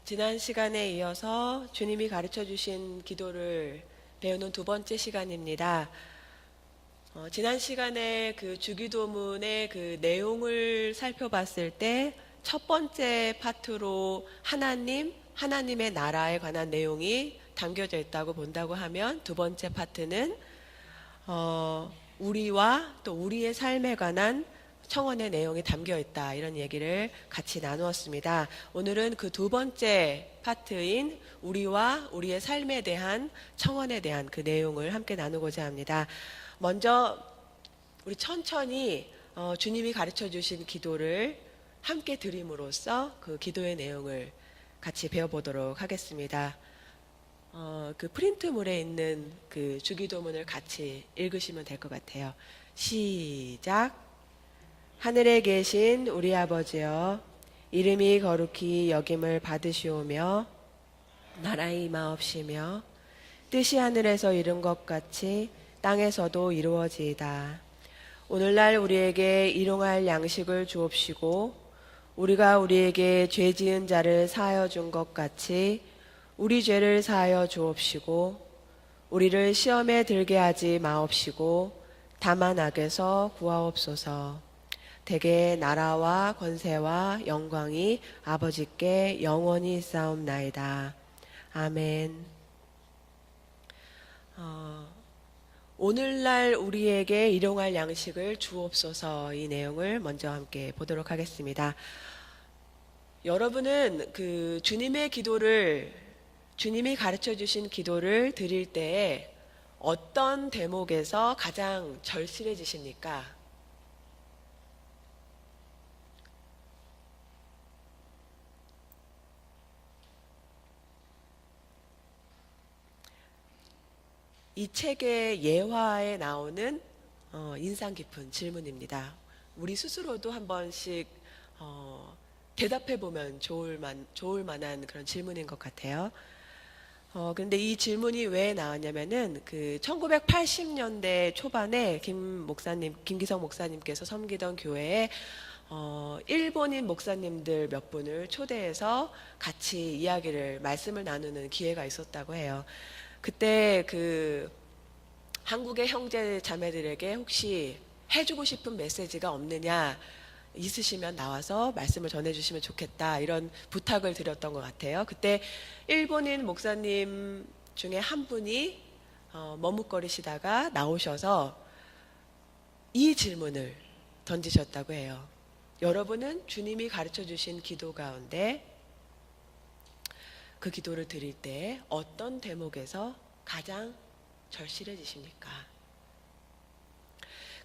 지난 시간에 이어서 주님이 가르쳐 주신 기도를 배우는 두 번째 시간입니다. 지난 시간에 그 주기도문의 그 내용을 살펴봤을 때 첫 번째 파트로 하나님의 나라에 관한 내용이 담겨져 있다고 본다고 하면, 두 번째 파트는 우리와 또 우리의 삶에 관한 청원의 내용이 담겨 있다, 이런 얘기를 같이 나누었습니다. 오늘은 그 두 번째 파트인 우리와 우리의 삶에 대한 청원에 대한 그 내용을 함께 나누고자 합니다. 먼저 우리 천천히 주님이 가르쳐 주신 기도를 함께 드림으로써 그 기도의 내용을 같이 배워보도록 하겠습니다. 그 프린트물에 있는 그 주기도문을 같이 읽으시면 될 것 같아요. 시작. 하늘에 계신 우리 아버지여, 이름이 거룩히 여김을 받으시오며 나라의 임하옵시며 뜻이 하늘에서 이룬 것 같이 땅에서도 이루어지이다. 오늘날 우리에게 일용할 양식을 주옵시고, 우리가 우리에게 죄 지은 자를 사하여 준 것 같이 우리 죄를 사하여 주옵시고, 우리를 시험에 들게 하지 마옵시고 다만 악에서 구하옵소서. 대개 나라와 권세와 영광이 아버지께 영원히 있사옵나이다. 아멘. 오늘날 우리에게 일용할 양식을 주옵소서, 이 내용을 먼저 함께 보도록 하겠습니다. 여러분은 그 주님의 기도를, 주님이 가르쳐 주신 기도를 드릴 때에 어떤 대목에서 가장 절실해지십니까? 이 책의 예화에 나오는 인상 깊은 질문입니다. 우리 스스로도 한 번씩 대답해 보면 좋을 만한 그런 질문인 것 같아요. 근데 이 질문이 왜 나왔냐면은 그 1980년대 초반에 김기성 목사님께서 섬기던 교회에 일본인 목사님들 몇 분을 초대해서 같이 말씀을 나누는 기회가 있었다고 해요. 그때 그 한국의 형제 자매들에게 혹시 해주고 싶은 메시지가 없느냐, 있으시면 나와서 말씀을 전해주시면 좋겠다, 이런 부탁을 드렸던 것 같아요. 그때 일본인 목사님 중에 한 분이 머뭇거리시다가 나오셔서 이 질문을 던지셨다고 해요. 여러분은 주님이 가르쳐 주신 기도 가운데 그 기도를 드릴 때 어떤 대목에서 가장 절실해지십니까?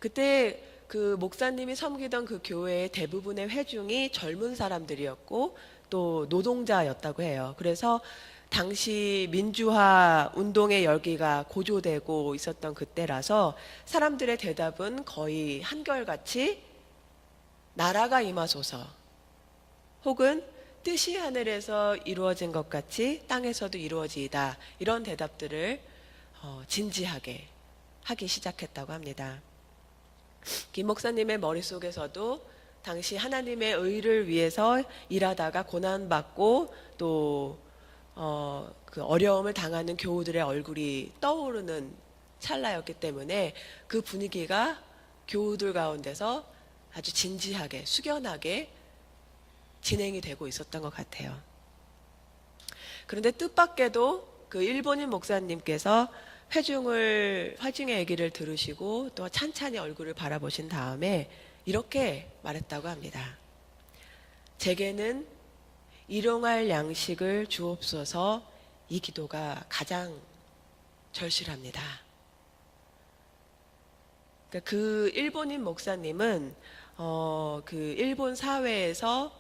그때 그 목사님이 섬기던 그 교회의 대부분의 회중이 젊은 사람들이었고 또 노동자였다고 해요. 그래서 당시 민주화 운동의 열기가 고조되고 있었던 그때라서 사람들의 대답은 거의 한결같이 나라가 임하소서, 혹은 뜻이 하늘에서 이루어진 것 같이 땅에서도 이루어지이다, 이런 대답들을 진지하게 하기 시작했다고 합니다. 김 목사님의 머릿속에서도 당시 하나님의 의를 위해서 일하다가 고난받고 또 그 어려움을 당하는 교우들의 얼굴이 떠오르는 찰나였기 때문에 그 분위기가 교우들 가운데서 아주 진지하게 숙연하게 진행이 되고 있었던 것 같아요. 그런데 뜻밖에도 그 일본인 목사님께서 회중의 얘기를 들으시고 또 찬찬히 얼굴을 바라보신 다음에 이렇게 말했다고 합니다. 제게는 일용할 양식을 주옵소서, 이 기도가 가장 절실합니다. 그러니까 그 일본인 목사님은 그 일본 사회에서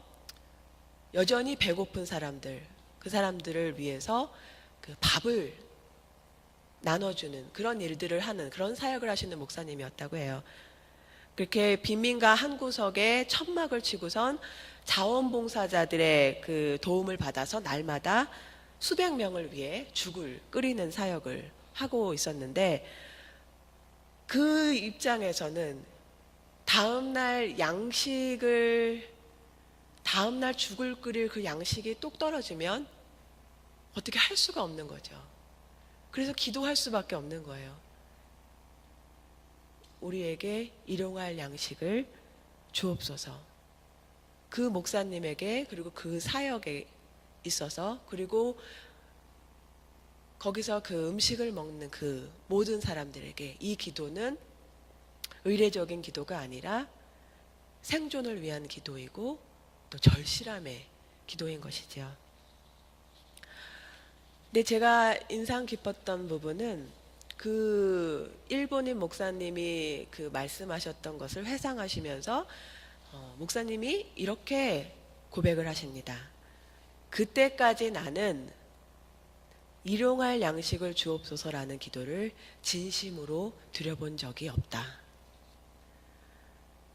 여전히 배고픈 사람들, 그 사람들을 위해서 그 밥을 나눠주는 그런 일들을 하는, 그런 사역을 하시는 목사님이었다고 해요. 그렇게 빈민가 한 구석에 천막을 치고선 자원봉사자들의 그 도움을 받아서 날마다 수백 명을 위해 죽을 끓이는 사역을 하고 있었는데, 그 입장에서는 다음날 양식을 다음날 죽을 끓일 그 양식이 뚝 떨어지면 어떻게 할 수가 없는 거죠. 그래서 기도할 수밖에 없는 거예요. 우리에게 일용할 양식을 주옵소서. 그 목사님에게, 그리고 그 사역에 있어서, 그리고 거기서 그 음식을 먹는 그 모든 사람들에게 이 기도는 의례적인 기도가 아니라 생존을 위한 기도이고 또 절실함의 기도인 것이죠. 근데 제가 인상 깊었던 부분은 그 일본인 목사님이 그 말씀하셨던 것을 회상하시면서 목사님이 이렇게 고백을 하십니다. 그때까지 나는 일용할 양식을 주옵소서라는 기도를 진심으로 드려본 적이 없다.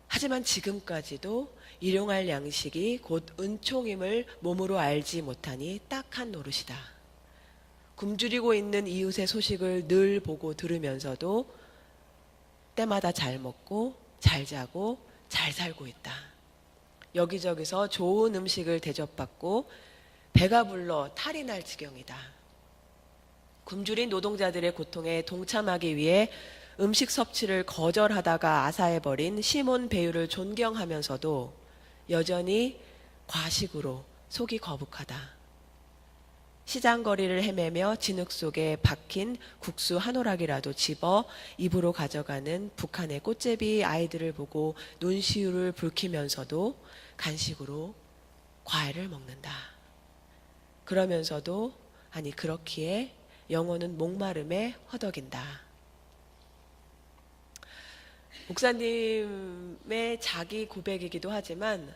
하지만 지금까지도 일용할 양식이 곧 은총임을 몸으로 알지 못하니 딱한 노릇이다. 굶주리고 있는 이웃의 소식을 늘 보고 들으면서도 때마다 잘 먹고 잘 자고 잘 살고 있다. 여기저기서 좋은 음식을 대접받고 배가 불러 탈이 날 지경이다. 굶주린 노동자들의 고통에 동참하기 위해 음식 섭취를 거절하다가 아사해버린 시몬 베유를 존경하면서도 여전히 과식으로 속이 거북하다. 시장거리를 헤매며 진흙 속에 박힌 국수 한 오락이라도 집어 입으로 가져가는 북한의 꽃제비 아이들을 보고 눈시울을 붉히면서도 간식으로 과일을 먹는다. 그러면서도 그렇기에 영혼은 목마름에 허덕인다. 목사님의 자기 고백이기도 하지만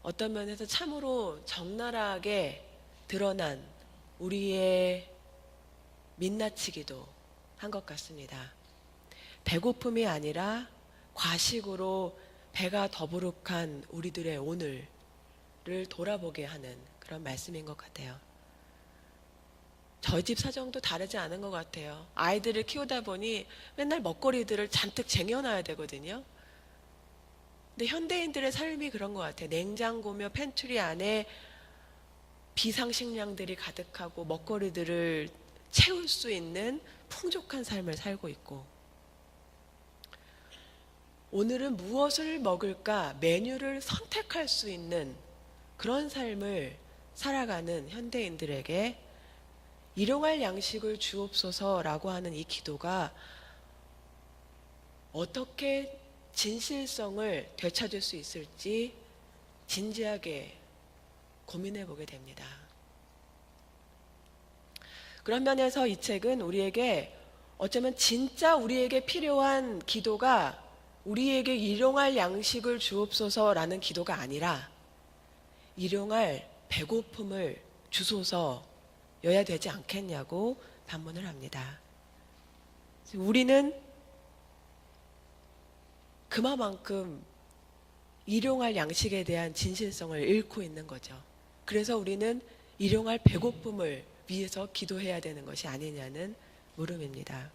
어떤 면에서 참으로 적나라하게 드러난 우리의 민낯이기도 한 것 같습니다. 배고픔이 아니라 과식으로 배가 더부룩한 우리들의 오늘을 돌아보게 하는 그런 말씀인 것 같아요. 저희 집 사정도 다르지 않은 것 같아요. 아이들을 키우다 보니 맨날 먹거리들을 잔뜩 쟁여놔야 되거든요. 근데 현대인들의 삶이 그런 것 같아요. 냉장고며 팬트리 안에 비상식량들이 가득하고 먹거리들을 채울 수 있는 풍족한 삶을 살고 있고, 오늘은 무엇을 먹을까 메뉴를 선택할 수 있는 그런 삶을 살아가는 현대인들에게 일용할 양식을 주옵소서라고 하는 이 기도가 어떻게 진실성을 되찾을 수 있을지 진지하게 고민해 보게 됩니다. 그런 면에서 이 책은 우리에게 어쩌면 진짜 우리에게 필요한 기도가 우리에게 일용할 양식을 주옵소서라는 기도가 아니라 일용할 배고픔을 주소서여야 되지 않겠냐고 반문을 합니다. 우리는 그만큼 일용할 양식에 대한 진실성을 잃고 있는 거죠. 그래서 우리는 일용할 배고픔을 위해서 기도해야 되는 것이 아니냐는 물음입니다.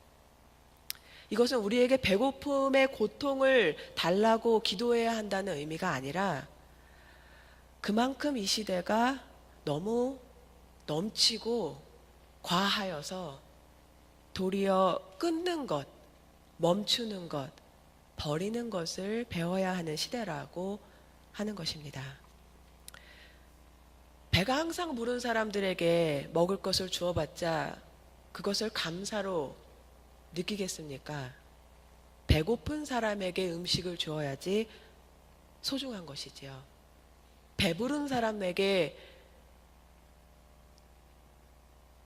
이것은 우리에게 배고픔의 고통을 달라고 기도해야 한다는 의미가 아니라 그만큼 이 시대가 너무 넘치고 과하여서 도리어 끊는 것, 멈추는 것, 버리는 것을 배워야 하는 시대라고 하는 것입니다. 배가 항상 부른 사람들에게 먹을 것을 주어봤자 그것을 감사로 느끼겠습니까? 배고픈 사람에게 음식을 주어야지 소중한 것이지요. 배부른 사람에게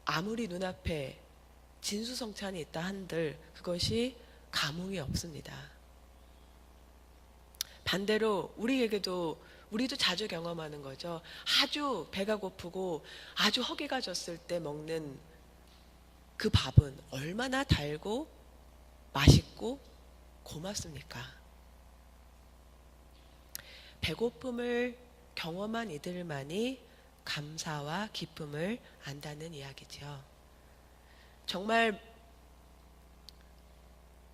아무리 눈앞에 진수성찬이 있다 한들 그것이 감흥이 없습니다. 반대로 우리도 자주 경험하는 거죠. 아주 배가 고프고 아주 허기가 졌을 때 먹는 그 밥은 얼마나 달고 맛있고 고맙습니까? 배고픔을 경험한 이들만이 감사와 기쁨을 안다는 이야기죠. 정말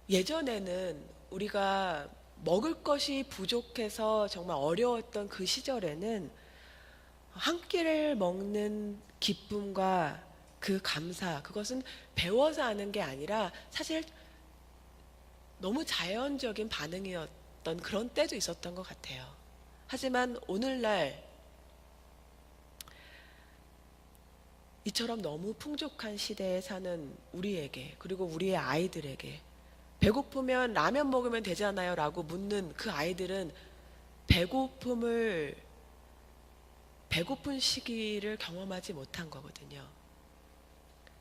예전에는 우리가 먹을 것이 부족해서 정말 어려웠던 그 시절에는 한 끼를 먹는 기쁨과 그 감사, 그것은 배워서 하는 게 아니라 사실 너무 자연적인 반응이었던 그런 때도 있었던 것 같아요. 하지만 오늘날 이처럼 너무 풍족한 시대에 사는 우리에게, 그리고 우리의 아이들에게 배고프면 라면 먹으면 되잖아요 라고 묻는 그 아이들은 배고픈 시기를 경험하지 못한 거거든요.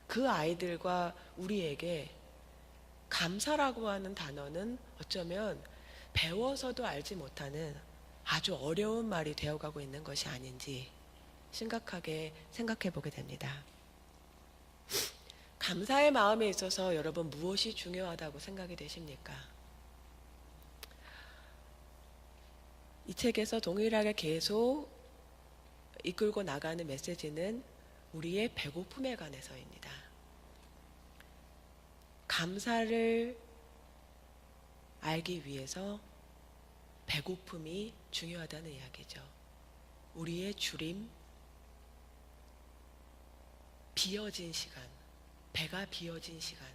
그 아이들과 우리에게 감사라고 하는 단어는 어쩌면 배워서도 알지 못하는 아주 어려운 말이 되어가고 있는 것이 아닌지 심각하게 생각해 보게 됩니다. 감사의 마음에 있어서 여러분 무엇이 중요하다고 생각이 되십니까? 이 책에서 동일하게 계속 이끌고 나가는 메시지는 우리의 배고픔에 관해서입니다. 감사를 알기 위해서 배고픔이 중요하다는 이야기죠. 우리의 주림, 비어진 시간, 배가 비어진 시간,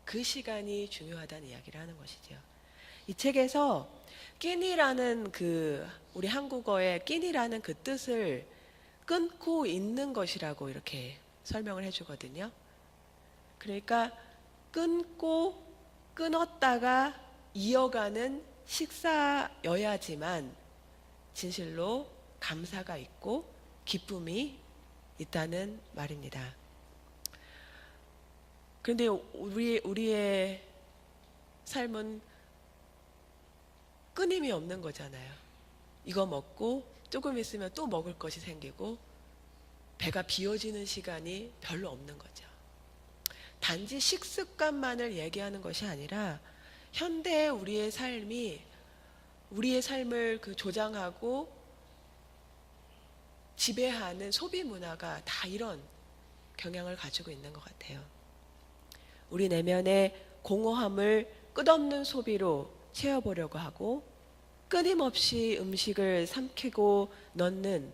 그 시간이 중요하다는 이야기를 하는 것이죠. 이 책에서 끼니라는 우리 한국어의 끼니라는 그 뜻을 끊고 있는 것이라고 이렇게 설명을 해주거든요. 그러니까 끊었다가 이어가는 식사여야지만 진실로 감사가 있고 기쁨이 있다는 말입니다. 그런데 우리의 삶은 끊임이 없는 거잖아요. 이거 먹고 조금 있으면 또 먹을 것이 생기고 배가 비워지는 시간이 별로 없는 거죠. 단지 식습관만을 얘기하는 것이 아니라 현대의 우리의 삶이 우리의 삶을 조장하고 지배하는 소비 문화가 다 이런 경향을 가지고 있는 것 같아요. 우리 내면의 공허함을 끝없는 소비로 채워보려고 하고 끊임없이 음식을 삼키고 넣는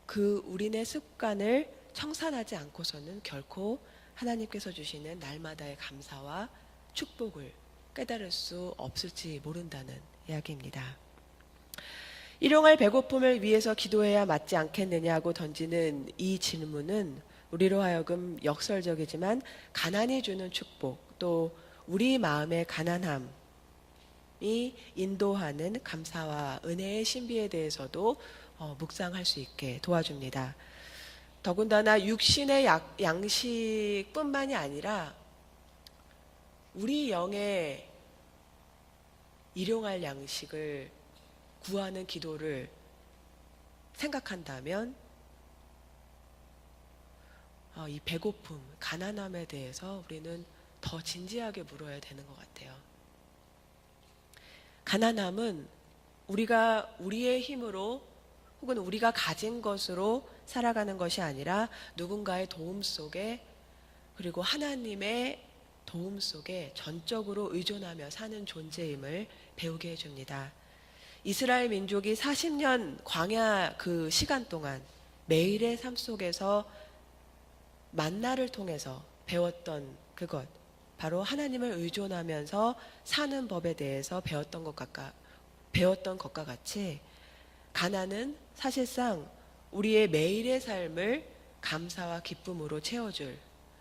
그 우리네 습관을 청산하지 않고서는 결코 하나님께서 주시는 날마다의 감사와 축복을 깨달을 수 없을지 모른다는 이야기입니다. 일용할 배고픔을 위해서 기도해야 맞지 않겠느냐고 던지는 이 질문은 우리로 하여금 역설적이지만 가난이 주는 축복, 또 우리 마음의 가난함이 인도하는 감사와 은혜의 신비에 대해서도 묵상할 수 있게 도와줍니다. 더군다나 육신의 양식뿐만이 아니라 우리 영의 일용할 양식을 구하는 기도를 생각한다면 이 배고픔, 가난함에 대해서 우리는 더 진지하게 물어야 되는 것 같아요. 가난함은 우리가 우리의 힘으로 혹은 우리가 가진 것으로 살아가는 것이 아니라 누군가의 도움 속에, 그리고 하나님의 도움 속에 전적으로 의존하며 사는 존재임을 배우게 해줍니다. 이스라엘 민족이 40년 광야 그 시간 동안 매일의 삶 속에서 만나를 통해서 배웠던 그것, 바로 하나님을 의존하면서 사는 법에 대해서 배웠던 것과 같이 가난은 사실상 우리의 매일의 삶을 감사와 기쁨으로 채워줄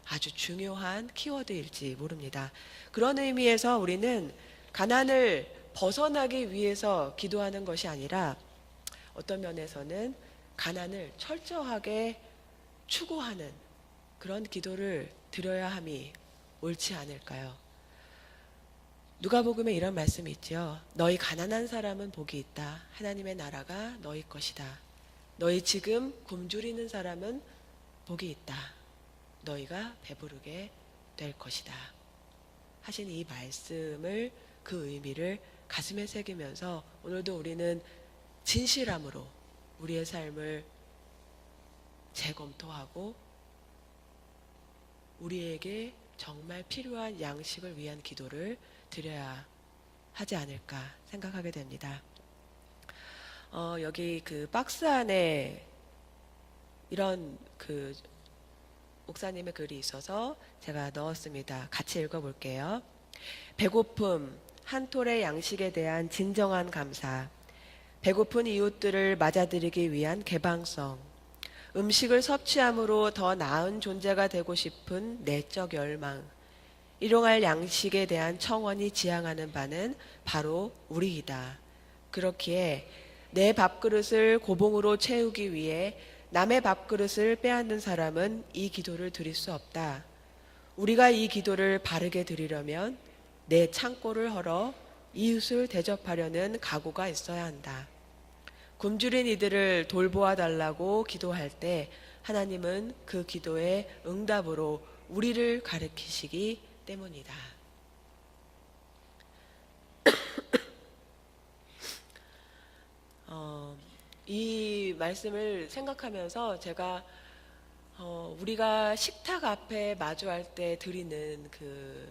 아주 중요한 키워드일지 모릅니다. 그런 의미에서 우리는 가난을 벗어나기 위해서 기도하는 것이 아니라 어떤 면에서는 가난을 철저하게 추구하는 그런 기도를 드려야 함이 옳지 않을까요? 누가복음에 이런 말씀이 있죠. 너희 가난한 사람은 복이 있다. 하나님의 나라가 너희 것이다. 너희 지금 굶주리는 사람은 복이 있다. 너희가 배부르게 될 것이다. 하신 이 말씀을, 그 의미를 가슴에 새기면서 오늘도 우리는 진실함으로 우리의 삶을 재검토하고 우리에게 정말 필요한 양식을 위한 기도를 드려야 하지 않을까 생각하게 됩니다. 여기 그 박스 안에 이런 그 목사님의 글이 있어서 제가 넣었습니다. 같이 읽어볼게요. 배고픔, 한 톨의 양식에 대한 진정한 감사, 배고픈 이웃들을 맞아들이기 위한 개방성, 음식을 섭취함으로 더 나은 존재가 되고 싶은 내적 열망, 일용할 양식에 대한 청원이 지향하는 바는 바로 우리이다. 그렇기에 내 밥그릇을 고봉으로 채우기 위해 남의 밥그릇을 빼앗는 사람은 이 기도를 드릴 수 없다. 우리가 이 기도를 바르게 드리려면 내 창고를 헐어 이웃을 대접하려는 각오가 있어야 한다. 굶주린 이들을 돌보아 달라고 기도할 때 하나님은 그 기도의 응답으로 우리를 가리키시기 때문이다. 이 말씀을 생각하면서 제가 우리가 식탁 앞에 마주할 때 드리는 그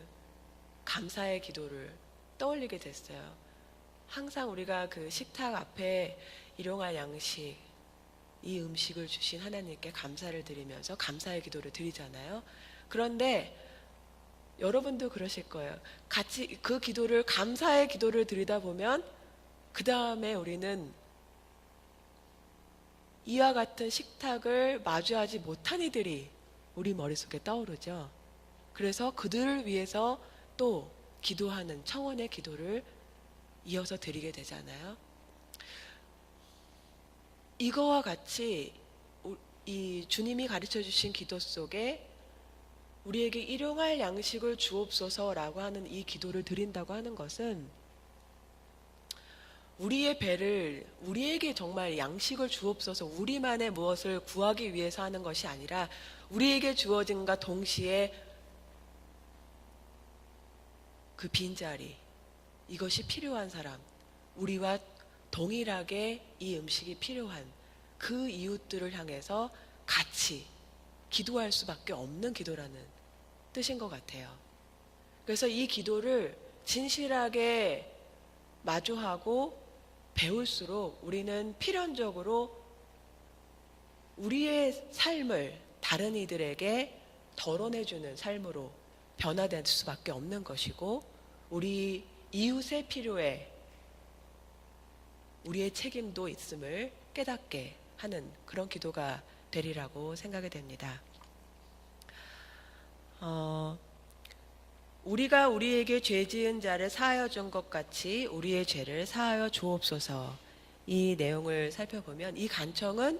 감사의 기도를 떠올리게 됐어요. 항상 우리가 그 식탁 앞에 일용할 양식, 이 음식을 주신 하나님께 감사를 드리면서 감사의 기도를 드리잖아요. 그런데 여러분도 그러실 거예요. 같이 그 기도를, 감사의 기도를 드리다 보면 그 다음에 우리는 이와 같은 식탁을 마주하지 못한 이들이 우리 머릿속에 떠오르죠. 그래서 그들을 위해서 또 기도하는 청원의 기도를 이어서 드리게 되잖아요. 이거와 같이 이 주님이 가르쳐 주신 기도 속에 우리에게 일용할 양식을 주옵소서라고 하는 이 기도를 드린다고 하는 것은 우리의 배를, 우리에게 정말 양식을 주옵소서, 우리만의 무엇을 구하기 위해서 하는 것이 아니라 우리에게 주어진과 동시에 그 빈자리, 이것이 필요한 사람, 우리와 동일하게 이 음식이 필요한 그 이웃들을 향해서 같이 기도할 수밖에 없는 기도라는 뜻인 것 같아요. 그래서 이 기도를 진실하게 마주하고 배울수록 우리는 필연적으로 우리의 삶을 다른 이들에게 덜어내주는 삶으로 변화될 수밖에 없는 것이고, 우리 이웃의 필요에 우리의 책임도 있음을 깨닫게 하는 그런 기도가 되리라고 생각이 됩니다. 우리가 우리에게 죄 지은 자를 사하여 준 것 같이 우리의 죄를 사하여 주옵소서. 이 내용을 살펴보면 이 간청은,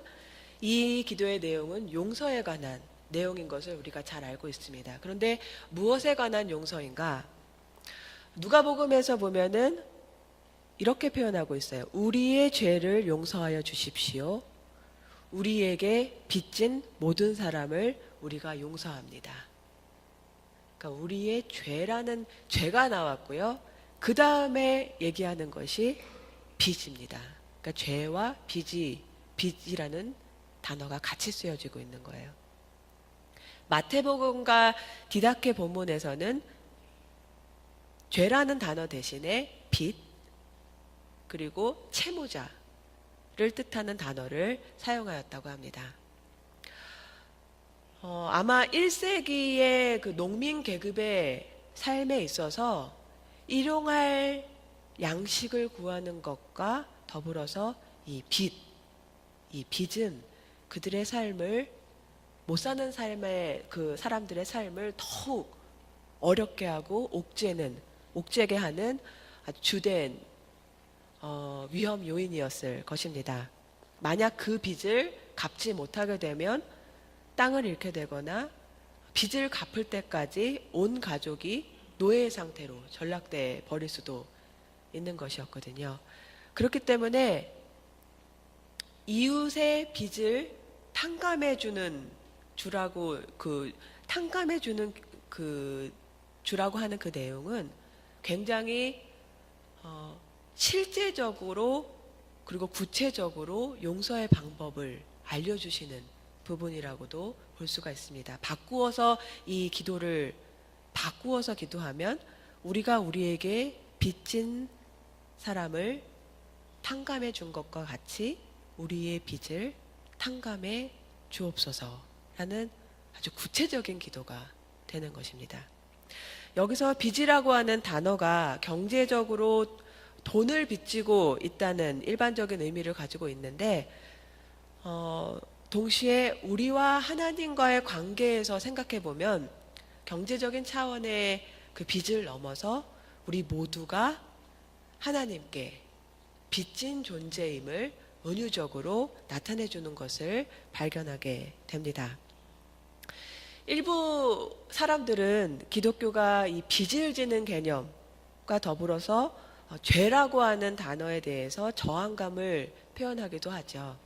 이 기도의 내용은 용서에 관한 내용인 것을 우리가 잘 알고 있습니다. 그런데 무엇에 관한 용서인가? 누가복음에서 보면은 이렇게 표현하고 있어요. 우리의 죄를 용서하여 주십시오. 우리에게 빚진 모든 사람을 우리가 용서합니다. 그러니까 우리의 죄라는 죄가 나왔고요. 그 다음에 얘기하는 것이 빚입니다. 그러니까 죄와 빚이라는 단어가 같이 쓰여지고 있는 거예요. 마태복음과 디다케 본문에서는 죄라는 단어 대신에 빚, 그리고 채무자를 뜻하는 단어를 사용하였다고 합니다. 아마 1세기의 그 농민 계급의 삶에 있어서 일용할 양식을 구하는 것과 더불어서 이 빚은 그들의 삶을, 못 사는 삶의 그 사람들의 삶을 더욱 어렵게 하고 옥죄게 하는 아주 주된 위험 요인이었을 것입니다. 만약 그 빚을 갚지 못하게 되면 땅을 잃게 되거나 빚을 갚을 때까지 온 가족이 노예 상태로 전락돼 버릴 수도 있는 것이었거든요. 그렇기 때문에 이웃의 빚을 탕감해주는 주라고, 탕감해주는 주라고 하는 그 내용은 굉장히 실제적으로 그리고 구체적으로 용서의 방법을 알려주시는 부분이라고도 볼 수가 있습니다. 바꾸어서 기도하면 우리가 우리에게 빚진 사람을 탕감해 준 것과 같이 우리의 빚을 탕감해 주옵소서라는 아주 구체적인 기도가 되는 것입니다. 여기서 빚이라고 하는 단어가 경제적으로 돈을 빚지고 있다는 일반적인 의미를 가지고 있는데 동시에 우리와 하나님과의 관계에서 생각해 보면 경제적인 차원의 그 빚을 넘어서 우리 모두가 하나님께 빚진 존재임을 은유적으로 나타내 주는 것을 발견하게 됩니다. 일부 사람들은 기독교가 이 빚을 지는 개념과 더불어서 죄라고 하는 단어에 대해서 저항감을 표현하기도 하죠.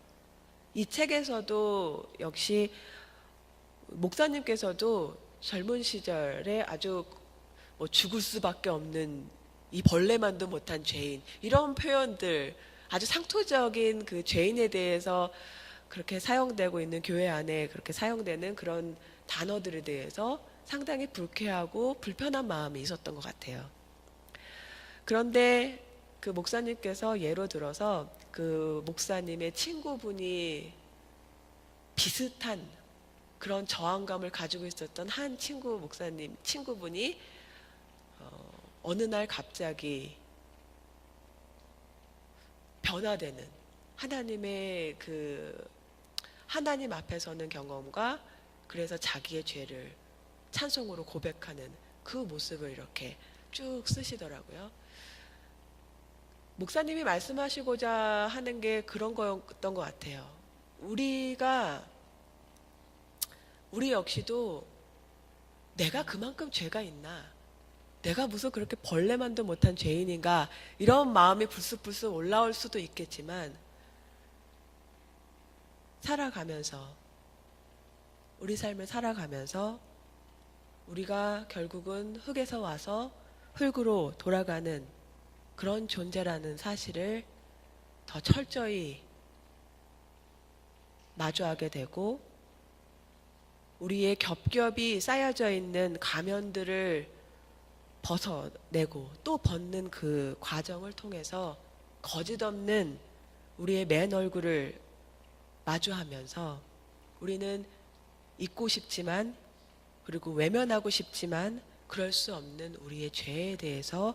이 책에서도 역시 목사님께서도 젊은 시절에 아주 죽을 수밖에 없는 이 벌레만도 못한 죄인, 이런 표현들, 아주 상투적인 그 죄인에 대해서 그렇게 사용되고 있는 교회 안에 그렇게 사용되는 그런 단어들에 대해서 상당히 불쾌하고 불편한 마음이 있었던 것 같아요. 그런데 그 목사님께서 예로 들어서 그 목사님의 친구분이 비슷한 그런 저항감을 가지고 있었던 한 친구분이 어느 날 갑자기 변화되는 하나님의 그 하나님 앞에 서는 경험과 그래서 자기의 죄를 찬송으로 고백하는 그 모습을 이렇게 쭉 쓰시더라고요. 목사님이 말씀하시고자 하는 게 그런 거였던 것 같아요. 우리 역시도 내가 그만큼 죄가 있나? 내가 무슨 그렇게 벌레만도 못한 죄인인가? 이런 마음이 불쑥불쑥 올라올 수도 있겠지만 우리 삶을 살아가면서 우리가 결국은 흙에서 와서 흙으로 돌아가는 그런 존재라는 사실을 더 철저히 마주하게 되고 우리의 겹겹이 쌓여져 있는 가면들을 벗어내고 또 벗는 그 과정을 통해서 거짓없는 우리의 맨 얼굴을 마주하면서 우리는 잊고 싶지만 그리고 외면하고 싶지만 그럴 수 없는 우리의 죄에 대해서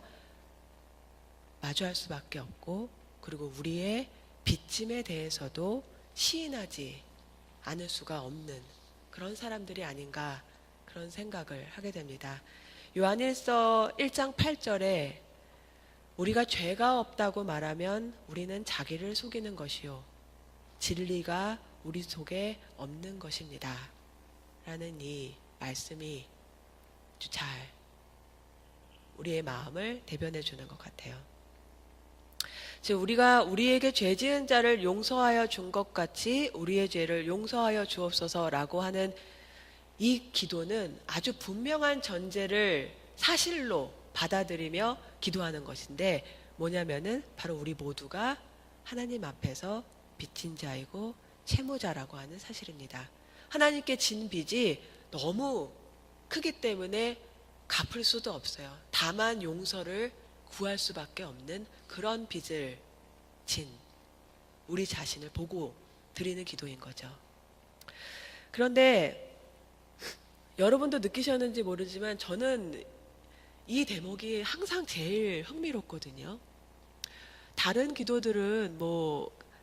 마주할 수밖에 없고 그리고 우리의 빚짐에 대해서도 시인하지 않을 수가 없는 그런 사람들이 아닌가 그런 생각을 하게 됩니다. 요한일서 1장 8절에 우리가 죄가 없다고 말하면 우리는 자기를 속이는 것이요 진리가 우리 속에 없는 것입니다. 라는 이 말씀이 아주 잘 우리의 마음을 대변해 주는 것 같아요. 즉 우리가 우리에게 죄 지은 자를 용서하여 준 것 같이 우리의 죄를 용서하여 주옵소서라고 하는 이 기도는 아주 분명한 전제를 사실로 받아들이며 기도하는 것인데 뭐냐면은 바로 우리 모두가 하나님 앞에서 빚진 자이고 채무자라고 하는 사실입니다. 하나님께 진 빚이 너무 크기 때문에 갚을 수도 없어요. 다만 용서를 구할 수밖에 없는 그런 빚을 진 우리 자신을 보고 드리는 기도인 거죠. 그런데 여러분도 느끼셨는지 모르지만 저는 이 대목이 항상 제일 흥미롭거든요. 다른 기도들은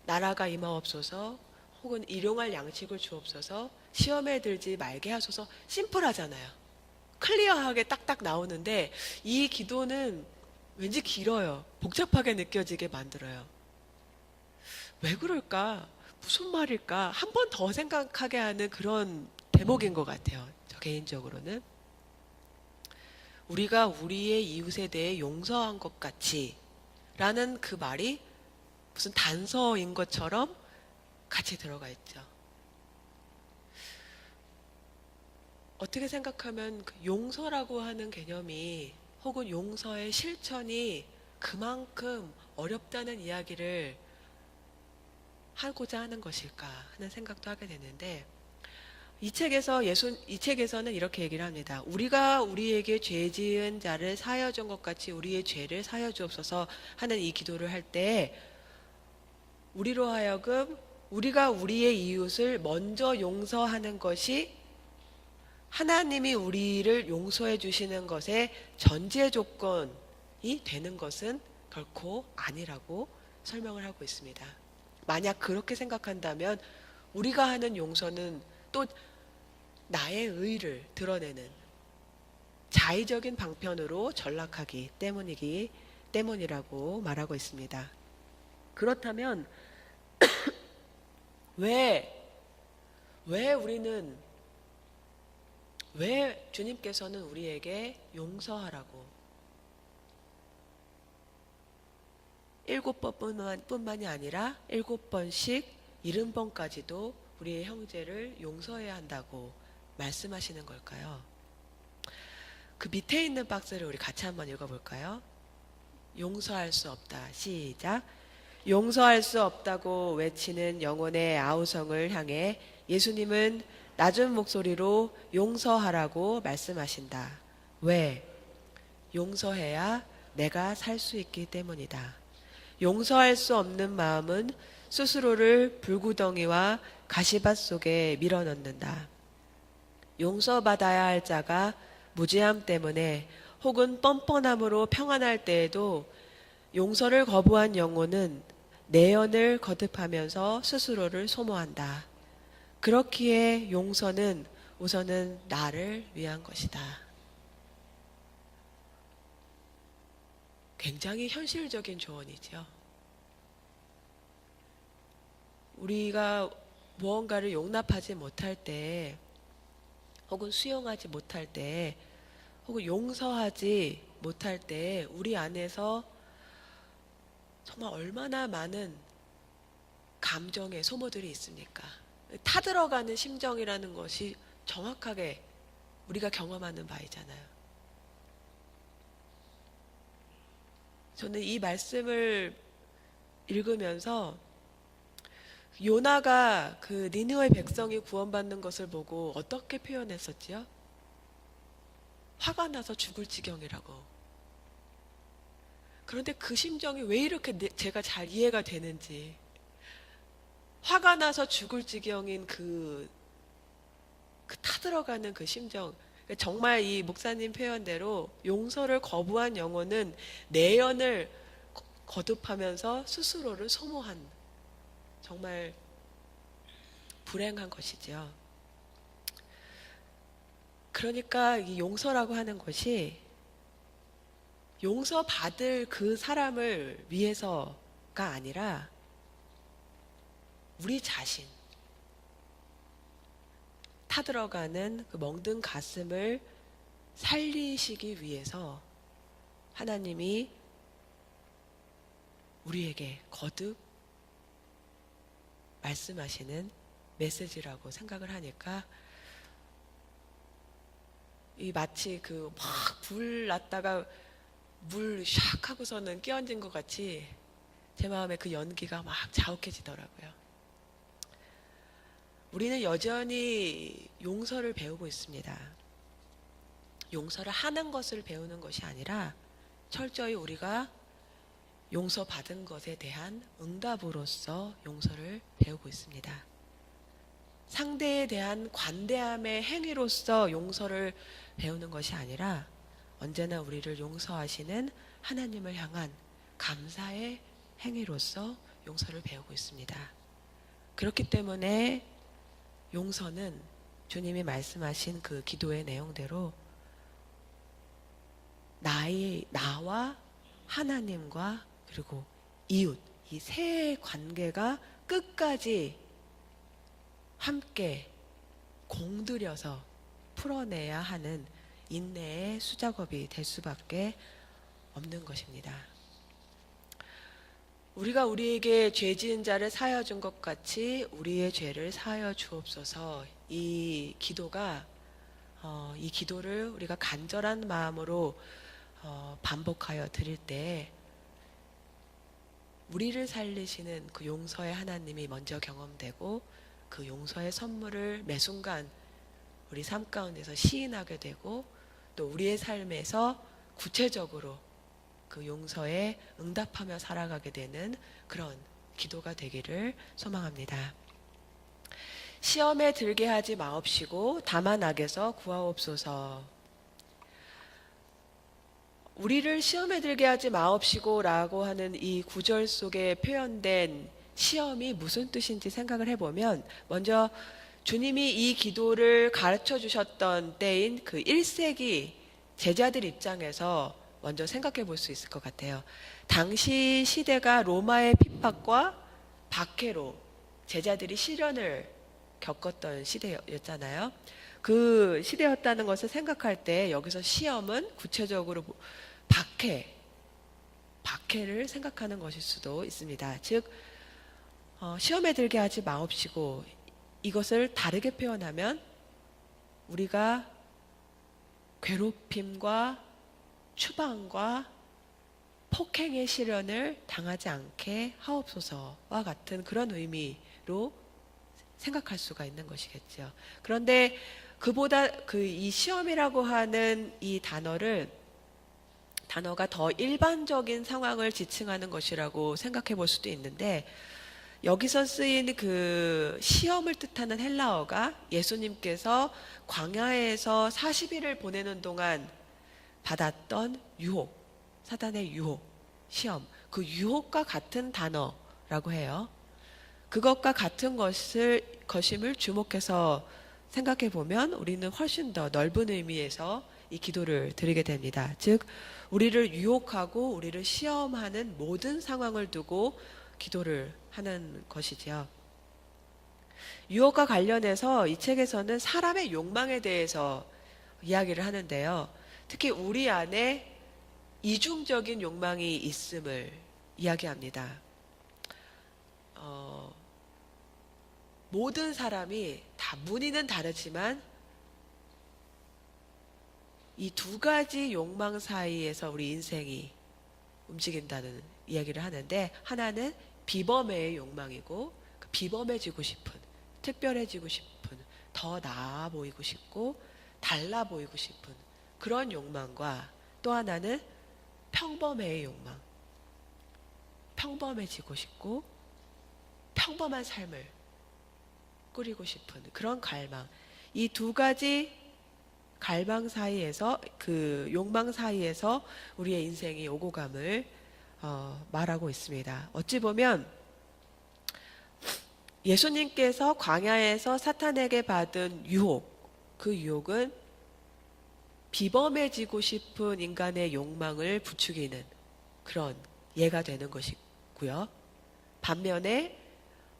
나라가 임하옵소서 혹은 일용할 양식을 주옵소서 시험에 들지 말게 하소서 심플하잖아요. 클리어하게 딱딱 나오는데 이 기도는 왠지 길어요. 복잡하게 느껴지게 만들어요. 왜 그럴까? 무슨 말일까? 한 번 더 생각하게 하는 그런 대목인 것 같아요. 저 개인적으로는. 우리가 우리의 이웃에 대해 용서한 것 같이 라는 그 말이 무슨 단서인 것처럼 같이 들어가 있죠. 어떻게 생각하면 그 용서라고 하는 개념이 혹은 용서의 실천이 그만큼 어렵다는 이야기를 하고자 하는 것일까 하는 생각도 하게 되는데 이 책에서는 이렇게 얘기를 합니다. 우리가 우리에게 죄 지은 자를 사하여 준 것 같이 우리의 죄를 사하여 주옵소서 하는 이 기도를 할 때 우리로 하여금 우리가 우리의 이웃을 먼저 용서하는 것이 하나님이 우리를 용서해 주시는 것의 전제 조건이 되는 것은 결코 아니라고 설명을 하고 있습니다. 만약 그렇게 생각한다면 우리가 하는 용서는 또 나의 의를 드러내는 자의적인 방편으로 전락하기 때문이라고 말하고 있습니다. 그렇다면 왜 주님께서는 우리에게 용서하라고 7번뿐만이 아니라 7번씩 70번까지도 우리의 형제를 용서해야 한다고 말씀하시는 걸까요? 그 밑에 있는 박스를 우리 같이 한번 읽어볼까요? 용서할 수 없다. 시작. 용서할 수 없다고 외치는 영혼의 아우성을 향해 예수님은 낮은 목소리로 용서하라고 말씀하신다. 왜? 용서해야 내가 살 수 있기 때문이다. 용서할 수 없는 마음은 스스로를 불구덩이와 가시밭 속에 밀어넣는다. 용서받아야 할 자가 무지함 때문에 혹은 뻔뻔함으로 평안할 때에도 용서를 거부한 영혼은 내연을 거듭하면서 스스로를 소모한다. 그렇기에 용서는 우선은 나를 위한 것이다. 굉장히 현실적인 조언이죠. 우리가 무언가를 용납하지 못할 때, 혹은 수용하지 못할 때, 혹은 용서하지 못할 때 우리 안에서 정말 얼마나 많은 감정의 소모들이 있습니까? 타들어가는 심정이라는 것이 정확하게 우리가 경험하는 바이잖아요. 저는 이 말씀을 읽으면서 요나가 그 니느웨 백성이 구원받는 것을 보고 어떻게 표현했었지요? 화가 나서 죽을 지경이라고. 그런데 그 심정이 왜 이렇게 제가 잘 이해가 되는지, 화가 나서 죽을 지경인 그 타들어가는 그 심정, 정말 이 목사님 표현대로 용서를 거부한 영혼은 내연을 거듭하면서 스스로를 소모한, 정말 불행한 것이죠. 그러니까 이 용서라고 하는 것이 용서받을 그 사람을 위해서가 아니라 우리 자신, 타들어가는 그 멍든 가슴을 살리시기 위해서 하나님이 우리에게 거듭 말씀하시는 메시지라고 생각을 하니까 이 마치 그 막 불 났다가 물 샥 하고서는 끼얹은 것 같이 제 마음에 그 연기가 막 자욱해지더라고요. 우리는 여전히 용서를 배우고 있습니다. 용서를 하는 것을 배우는 것이 아니라 철저히 우리가 용서받은 것에 대한 응답으로서 용서를 배우고 있습니다. 상대에 대한 관대함의 행위로서 용서를 배우는 것이 아니라 언제나 우리를 용서하시는 하나님을 향한 감사의 행위로서 용서를 배우고 있습니다. 그렇기 때문에 용서는 주님이 말씀하신 그 기도의 내용대로 나와 하나님과 그리고 이웃, 이 세 관계가 끝까지 함께 공들여서 풀어내야 하는 인내의 수작업이 될 수밖에 없는 것입니다. 우리가 우리에게 죄 지은 자를 사하여 준 것 같이 우리의 죄를 사하여 주옵소서. 이 기도를 우리가 간절한 마음으로 반복하여 드릴 때 우리를 살리시는 그 용서의 하나님이 먼저 경험되고 그 용서의 선물을 매 순간 우리 삶 가운데서 시인하게 되고 또 우리의 삶에서 구체적으로 그 용서에 응답하며 살아가게 되는 그런 기도가 되기를 소망합니다. 시험에 들게 하지 마옵시고 다만 악에서 구하옵소서. 우리를 시험에 들게 하지 마옵시고 라고 하는 이 구절 속에 표현된 시험이 무슨 뜻인지 생각을 해보면, 먼저 주님이 이 기도를 가르쳐 주셨던 때인 그 1세기 제자들 입장에서 먼저 생각해 볼 수 있을 것 같아요. 당시 시대가 로마의 핍박과 박해로 제자들이 시련을 겪었던 시대였잖아요. 그 시대였다는 것을 생각할 때 여기서 시험은 구체적으로 박해를 생각하는 것일 수도 있습니다. 즉 시험에 들게 하지 마옵시고, 이것을 다르게 표현하면 우리가 괴롭힘과 추방과 폭행의 시련을 당하지 않게 하옵소서와 같은 그런 의미로 생각할 수가 있는 것이겠죠. 그런데 그보다 이 시험이라고 하는 이 단어가 더 일반적인 상황을 지칭하는 것이라고 생각해 볼 수도 있는데, 여기서 쓰인 그 시험을 뜻하는 헬라어가 예수님께서 광야에서 40일을 보내는 동안 받았던 유혹, 사단의 유혹, 시험, 그 유혹과 같은 단어라고 해요. 그것과 같은 것임을 주목해서 생각해 보면 우리는 훨씬 더 넓은 의미에서 이 기도를 드리게 됩니다. 즉, 우리를 유혹하고 우리를 시험하는 모든 상황을 두고 기도를 하는 것이지요. 유혹과 관련해서 이 책에서는 사람의 욕망에 대해서 이야기를 하는데요. 특히 우리 안에 이중적인 욕망이 있음을 이야기합니다. 모든 사람이 다 무늬는 다르지만 이 두 가지 욕망 사이에서 우리 인생이 움직인다는 이야기를 하는데, 하나는 비범해의 욕망이고, 비범해지고 싶은, 특별해지고 싶은, 더 나아 보이고 싶고 달라 보이고 싶은 그런 욕망과, 또 하나는 평범해의 욕망, 평범해지고 싶고 평범한 삶을 꾸리고 싶은 그런 갈망, 이 두 가지 갈망 사이에서, 그 욕망 사이에서 우리의 인생이 오고 감을 말하고 있습니다. 어찌 보면 예수님께서 광야에서 사탄에게 받은 유혹, 그 유혹은 비범해지고 싶은 인간의 욕망을 부추기는 그런 예가 되는 것이고요. 반면에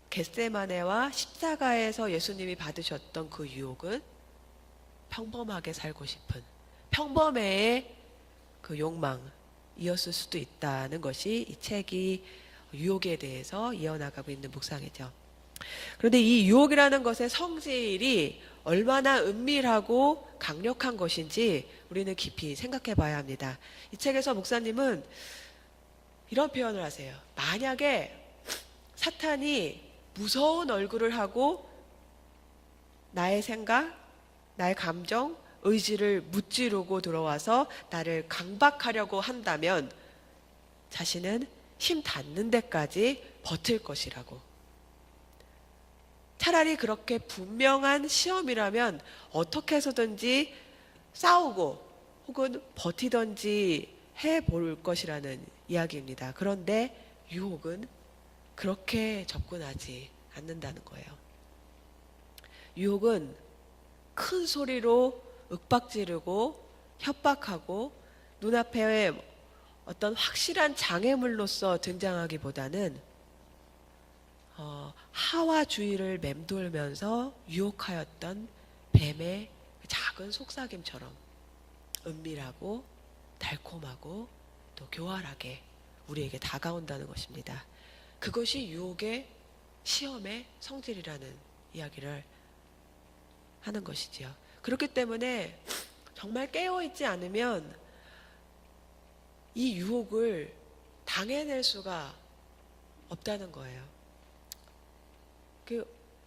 겟세마네와 십자가에서 예수님이 받으셨던 그 유혹은 평범하게 살고 싶은 평범해의 그 욕망이었을 수도 있다는 것이 이 책이 유혹에 대해서 이어나가고 있는 묵상이죠. 그런데 이 유혹이라는 것의 성질이 얼마나 은밀하고 강력한 것인지 우리는 깊이 생각해 봐야 합니다. 이 책에서 목사님은 이런 표현을 하세요. 만약에 사탄이 무서운 얼굴을 하고 나의 생각, 나의 감정, 의지를 무찌르고 들어와서 나를 강박하려고 한다면 자신은 힘 닿는 데까지 버틸 것이라고. 차라리 그렇게 분명한 시험이라면 어떻게 해서든지 싸우고 혹은 버티든지 해볼 것이라는 이야기입니다. 그런데 유혹은 그렇게 접근하지 않는다는 거예요. 유혹은 큰 소리로 윽박지르고 협박하고 눈앞에 어떤 확실한 장애물로서 등장하기보다는 하와주의를 맴돌면서 유혹하였던 뱀의 작은 속삭임처럼 은밀하고 달콤하고 또 교활하게 우리에게 다가온다는 것입니다. 그것이 유혹의, 시험의 성질이라는 이야기를 하는 것이지요. 그렇기 때문에 정말 깨어있지 않으면 이 유혹을 당해낼 수가 없다는 거예요.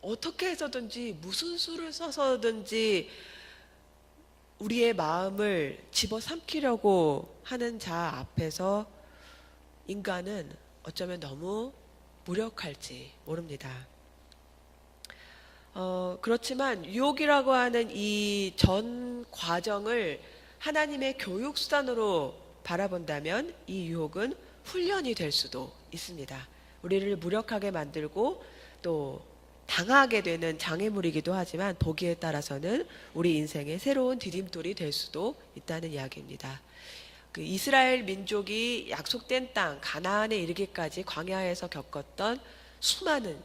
어떻게 해서든지 무슨 수를 써서든지 우리의 마음을 집어삼키려고 하는 자 앞에서 인간은 어쩌면 너무 무력할지 모릅니다. 그렇지만 유혹이라고 하는 이 전 과정을 하나님의 교육수단으로 바라본다면 이 유혹은 훈련이 될 수도 있습니다. 우리를 무력하게 만들고 또 당하게 되는 장애물이기도 하지만 보기에 따라서는 우리 인생의 새로운 디딤돌이 될 수도 있다는 이야기입니다. 그 이스라엘 민족이 약속된 땅 가나안에 이르기까지 광야에서 겪었던 수많은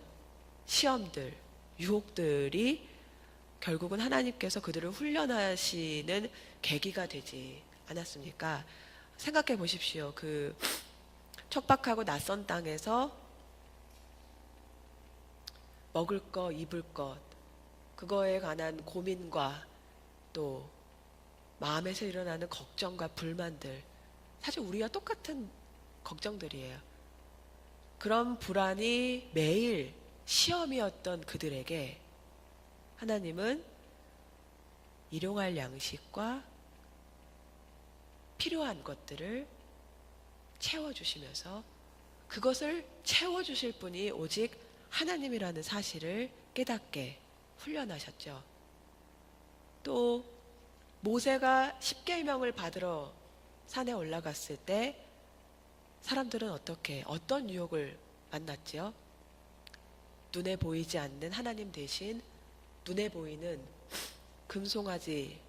시험들, 유혹들이 결국은 하나님께서 그들을 훈련하시는 계기가 되지 않았습니까? 생각해 보십시오. 그 척박하고 낯선 땅에서 먹을 것, 입을 것, 그거에 관한 고민과 또 마음에서 일어나는 걱정과 불만들, 사실 우리와 똑같은 걱정들이에요. 그런 불안이 매일 시험이었던 그들에게 하나님은 일용할 양식과 필요한 것들을 채워주시면서 그것을 채워주실 분이 오직 하나님이라는 사실을 깨닫게 훈련하셨죠. 또 모세가 십계명을 받으러 산에 올라갔을 때 사람들은 어떤 유혹을 만났지요? 눈에 보이지 않는 하나님 대신 눈에 보이는 금송아지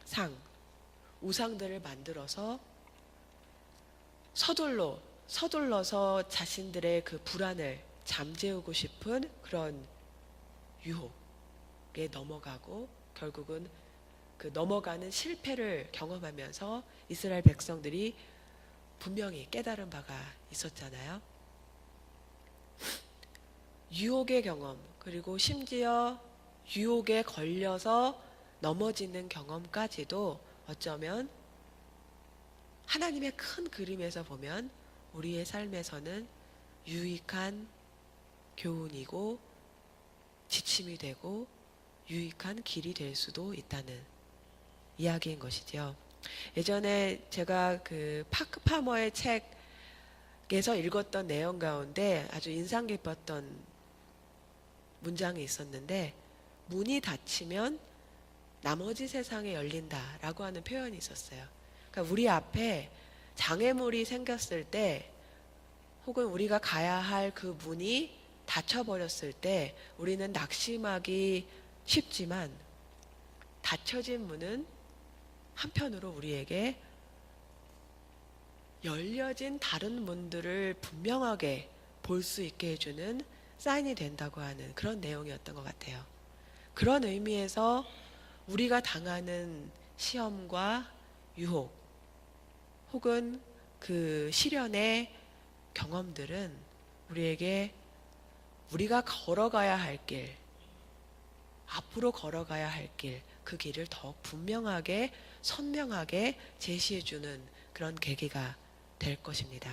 상, 우상들을 만들어서 서둘러서 자신들의 그 불안을 잠재우고 싶은 그런 유혹에 넘어가고 결국은 그 넘어가는 실패를 경험하면서 이스라엘 백성들이 분명히 깨달은 바가 있었잖아요. 유혹의 경험, 그리고 심지어 유혹에 걸려서 넘어지는 경험까지도 어쩌면 하나님의 큰 그림에서 보면 우리의 삶에서는 유익한 교훈이고 지침이 되고 유익한 길이 될 수도 있다는 이야기인 것이죠. 예전에 제가 그 파크 파머의 책에서 읽었던 내용 가운데 아주 인상 깊었던 문장이 있었는데, 문이 닫히면 나머지 세상에 열린다라고 하는 표현이 있었어요. 그러니까 우리 앞에 장애물이 생겼을 때 혹은 우리가 가야 할 그 문이 닫혀버렸을 때 우리는 낙심하기 쉽지만 닫혀진 문은 한편으로 우리에게 열려진 다른 문들을 분명하게 볼 수 있게 해주는 사인이 된다고 하는 그런 내용이었던 것 같아요. 그런 의미에서 우리가 당하는 시험과 유혹 혹은 그 시련의 경험들은 우리에게 우리가 걸어가야 할 길, 앞으로 걸어가야 할 길, 그 길을 더욱 분명하게 선명하게 제시해주는 그런 계기가 될 것입니다.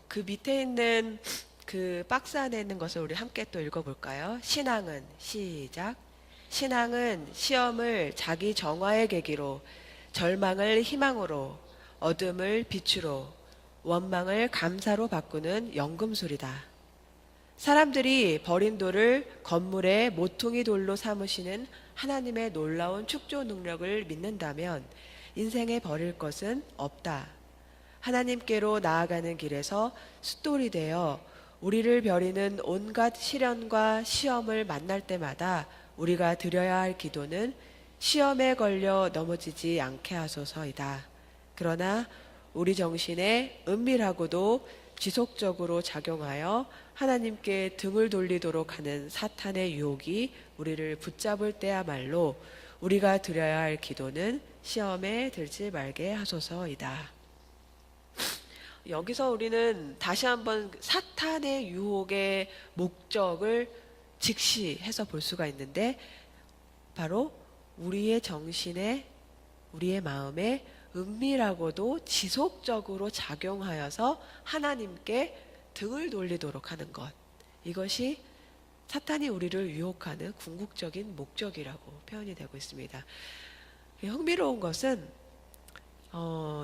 그 밑에 있는 그 박스 안에 있는 것을 우리 함께 또 읽어볼까요? 신앙은, 시작. 신앙은 시험을 자기 정화의 계기로, 절망을 희망으로, 어둠을 빛으로, 원망을 감사로 바꾸는 연금술이다. 사람들이 버린 돌을 건물의 모퉁이 돌로 삼으시는 하나님의 놀라운 축조 능력을 믿는다면 인생에 버릴 것은 없다. 하나님께로 나아가는 길에서 숫돌이 되어 우리를 벼리는 온갖 시련과 시험을 만날 때마다 우리가 드려야 할 기도는 시험에 걸려 넘어지지 않게 하소서이다. 그러나 우리 정신에 은밀하고도 지속적으로 작용하여 하나님께 등을 돌리도록 하는 사탄의 유혹이 우리를 붙잡을 때야말로 우리가 드려야 할 기도는 시험에 들지 말게 하소서이다. 여기서 우리는 다시 한번 사탄의 유혹의 목적을 직시해서 볼 수가 있는데, 바로 우리의 정신에, 우리의 마음에 은밀하고도 지속적으로 작용하여서 하나님께 등을 돌리도록 하는 것, 이것이 사탄이 우리를 유혹하는 궁극적인 목적이라고 표현이 되고 있습니다. 흥미로운 것은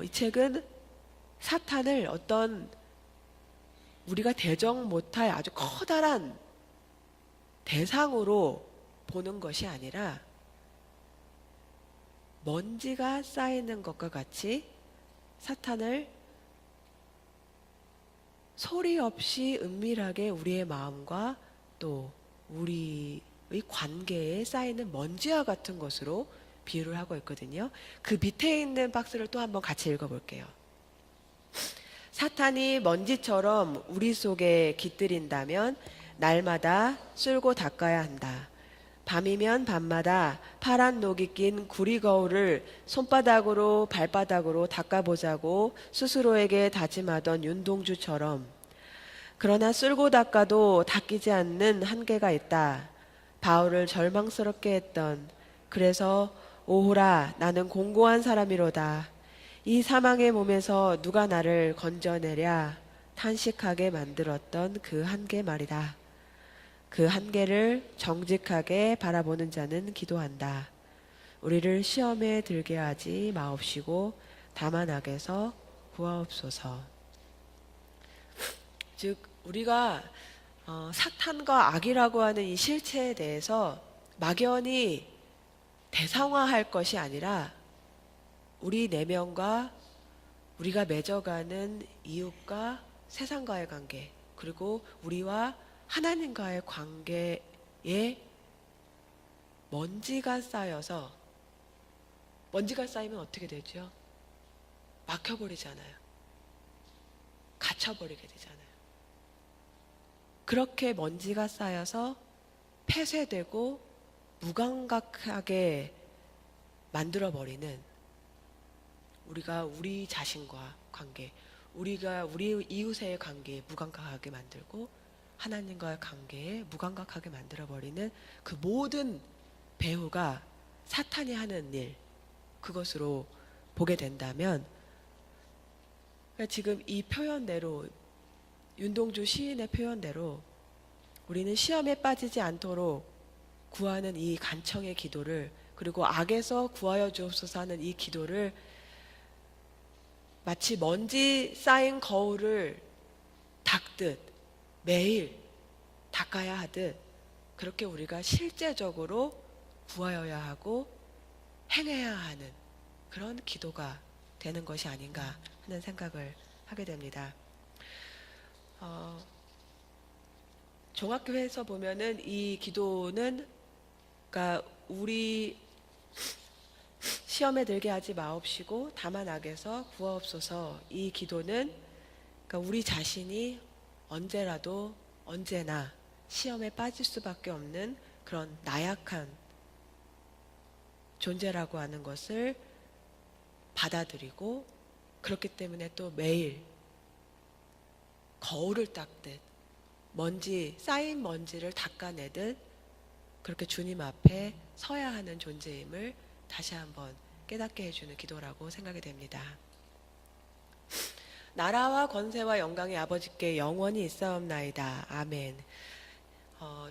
이 책은 사탄을 어떤 우리가 대정 못할 아주 커다란 대상으로 보는 것이 아니라 먼지가 쌓이는 것과 같이 사탄을 소리 없이 은밀하게 우리의 마음과 또 우리의 관계에 쌓이는 먼지와 같은 것으로 비유를 하고 있거든요. 그 밑에 있는 박스를 또 한번 같이 읽어볼게요. 사탄이 먼지처럼 우리 속에 깃들인다면 날마다 쓸고 닦아야 한다. 밤이면 밤마다 파란 녹이 낀 구리 거울을 손바닥으로 발바닥으로 닦아보자고 스스로에게 다짐하던 윤동주처럼, 그러나 쓸고 닦아도 닦이지 않는 한계가 있다. 바울을 절망스럽게 했던, 그래서 오호라 나는 공고한 사람이로다. 이 사망의 몸에서 누가 나를 건져내랴 탄식하게 만들었던 그 한계 말이다. 그 한계를 정직하게 바라보는 자는 기도한다. 우리를 시험에 들게 하지 마옵시고 다만 악에서 구하옵소서. 즉 우리가 사탄과 악이라고 하는 이 실체에 대해서 막연히 대상화할 것이 아니라 우리 내면과 우리가 맺어가는 이웃과 세상과의 관계, 그리고 우리와 하나님과의 관계에 먼지가 쌓여서, 먼지가 쌓이면 어떻게 되죠? 막혀버리잖아요. 갇혀버리게 되잖아요. 그렇게 먼지가 쌓여서 폐쇄되고 무감각하게 만들어버리는 우리가 우리 자신과 관계, 우리가 우리 이웃의 관계에 무감각하게 만들고 하나님과의 관계에 무감각하게 만들어버리는 그 모든 배후가 사탄이 하는 일, 그것으로 보게 된다면, 그러니까 지금 이 표현대로, 윤동주 시인의 표현대로 우리는 시험에 빠지지 않도록 구하는 이 간청의 기도를, 그리고 악에서 구하여 주옵소서 하는 이 기도를 마치 먼지 쌓인 거울을 닦듯 매일 닦아야 하듯 그렇게 우리가 실제적으로 구하여야 하고 행해야 하는 그런 기도가 되는 것이 아닌가 하는 생각을 하게 됩니다. 종합교회에서 보면은 이 기도는, 그러니까 우리 시험에 들게 하지 마옵시고 다만 악에서 구하옵소서, 이 기도는 그러니까 우리 자신이 언제라도 언제나 시험에 빠질 수밖에 없는 그런 나약한 존재라고 하는 것을 받아들이고, 그렇기 때문에 또 매일 거울을 닦듯 쌓인 먼지를 닦아내듯 그렇게 주님 앞에 서야 하는 존재임을 다시 한번 깨닫게 해주는 기도라고 생각이 됩니다. 나라와 권세와 영광의 아버지께 영원히 있사옵나이다. 아멘.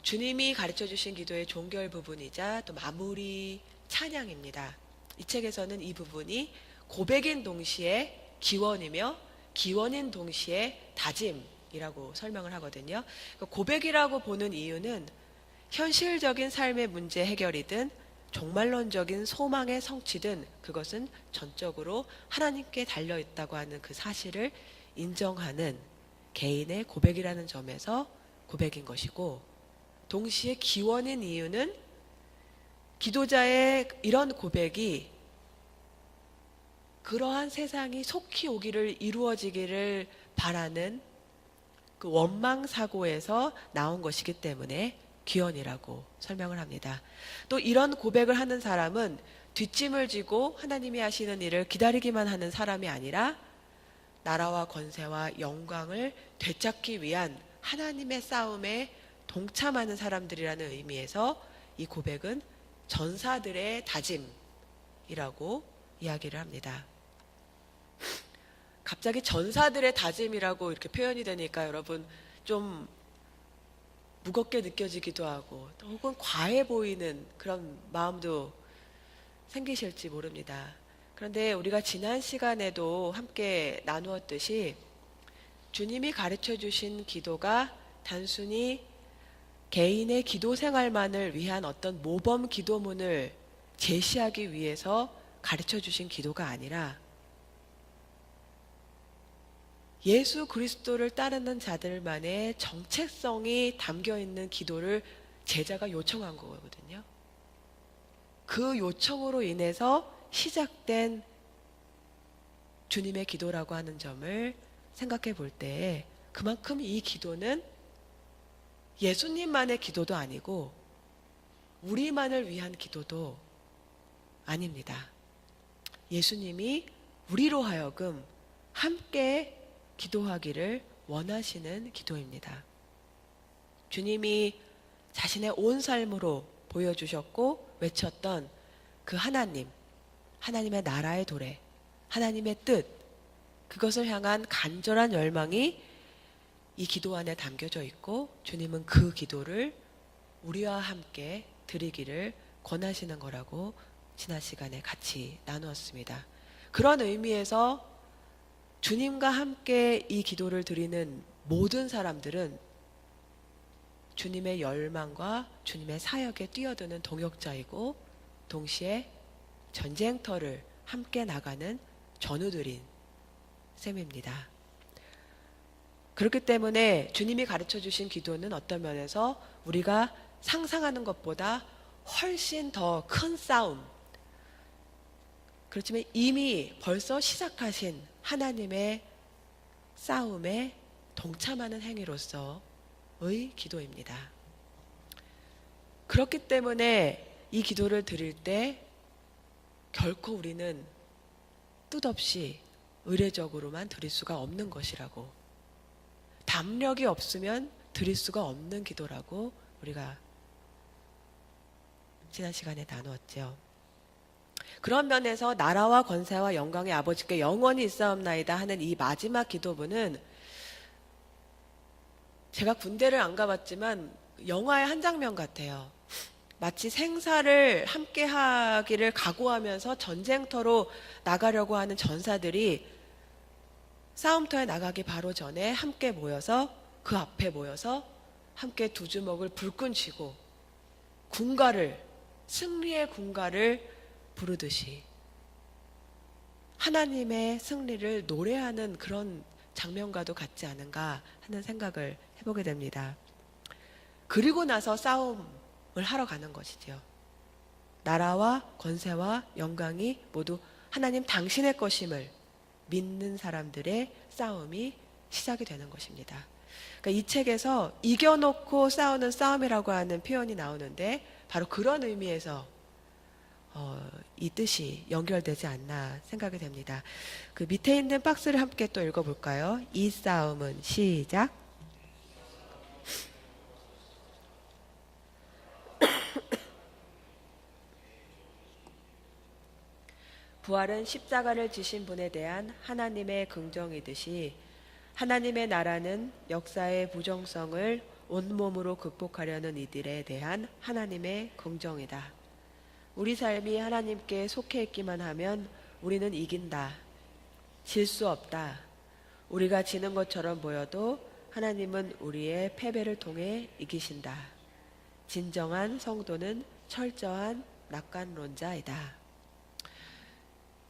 주님이 가르쳐 주신 기도의 종결 부분이자 또 마무리 찬양입니다. 이 책에서는 이 부분이 고백인 동시에 기원이며 기원인 동시에 다짐이라고 설명을 하거든요. 고백이라고 보는 이유는 현실적인 삶의 문제 해결이든 종말론적인 소망의 성취든 그것은 전적으로 하나님께 달려있다고 하는 그 사실을 인정하는 개인의 고백이라는 점에서 고백인 것이고, 동시에 기원인 이유는 기도자의 이런 고백이 그러한 세상이 속히 오기를, 이루어지기를 바라는 그 원망사고에서 나온 것이기 때문에 기원이라고 설명을 합니다. 또 이런 고백을 하는 사람은 뒷짐을 지고 하나님이 하시는 일을 기다리기만 하는 사람이 아니라 나라와 권세와 영광을 되찾기 위한 하나님의 싸움에 동참하는 사람들이라는 의미에서 이 고백은 전사들의 다짐이라고 이야기를 합니다. 갑자기 전사들의 다짐이라고 이렇게 표현이 되니까 여러분 좀 무겁게 느껴지기도 하고 또 혹은 과해 보이는 그런 마음도 생기실지 모릅니다. 그런데 우리가 지난 시간에도 함께 나누었듯이 주님이 가르쳐 주신 기도가 단순히 개인의 기도 생활만을 위한 어떤 모범 기도문을 제시하기 위해서 가르쳐 주신 기도가 아니라 예수 그리스도를 따르는 자들만의 정체성이 담겨 있는 기도를 제자가 요청한 거거든요. 그 요청으로 인해서 시작된 주님의 기도라고 하는 점을 생각해 볼 때 그만큼 이 기도는 예수님만의 기도도 아니고 우리만을 위한 기도도 아닙니다. 예수님이 우리로 하여금 함께 기도하기를 원하시는 기도입니다. 주님이 자신의 온 삶으로 보여주셨고 외쳤던 그 하나님, 하나님의 나라의 도래, 하나님의 뜻, 그것을 향한 간절한 열망이 이 기도 안에 담겨져 있고 주님은 그 기도를 우리와 함께 드리기를 권하시는 거라고 지난 시간에 같이 나누었습니다. 그런 의미에서 주님과 함께 이 기도를 드리는 모든 사람들은 주님의 열망과 주님의 사역에 뛰어드는 동역자이고 동시에 전쟁터를 함께 나가는 전우들인 셈입니다. 그렇기 때문에 주님이 가르쳐 주신 기도는 어떤 면에서 우리가 상상하는 것보다 훨씬 더 큰 싸움, 그렇지만 이미 벌써 시작하신 하나님의 싸움에 동참하는 행위로서의 기도입니다. 그렇기 때문에 이 기도를 드릴 때 결코 우리는 뜻없이 의례적으로만 드릴 수가 없는 것이라고, 담력이 없으면 드릴 수가 없는 기도라고 우리가 지난 시간에 나누었죠. 그런 면에서 나라와 권세와 영광의 아버지께 영원히 있사옵나이다 하는 이 마지막 기도문은 제가 군대를 안 가봤지만 영화의 한 장면 같아요. 마치 생사를 함께 하기를 각오하면서 전쟁터로 나가려고 하는 전사들이 싸움터에 나가기 바로 전에 함께 모여서 그 앞에 모여서 함께 두 주먹을 불끈 쥐고 군가를, 승리의 군가를 부르듯이 하나님의 승리를 노래하는 그런 장면과도 같지 않은가 하는 생각을 해보게 됩니다. 그리고 나서 싸움을 하러 가는 것이죠. 나라와 권세와 영광이 모두 하나님 당신의 것임을 믿는 사람들의 싸움이 시작이 되는 것입니다. 그러니까 이 책에서 이겨놓고 싸우는 싸움이라고 하는 표현이 나오는데 바로 그런 의미에서 이 뜻이 연결되지 않나 생각이 됩니다. 그 밑에 있는 박스를 함께 또 읽어볼까요? 이 싸움은 시작. 부활은 십자가를 지신 분에 대한 하나님의 긍정이듯이 하나님의 나라는 역사의 부정성을 온몸으로 극복하려는 이들에 대한 하나님의 긍정이다. 우리 삶이 하나님께 속해 있기만 하면 우리는 이긴다. 질 수 없다. 우리가 지는 것처럼 보여도 하나님은 우리의 패배를 통해 이기신다. 진정한 성도는 철저한 낙관론자이다.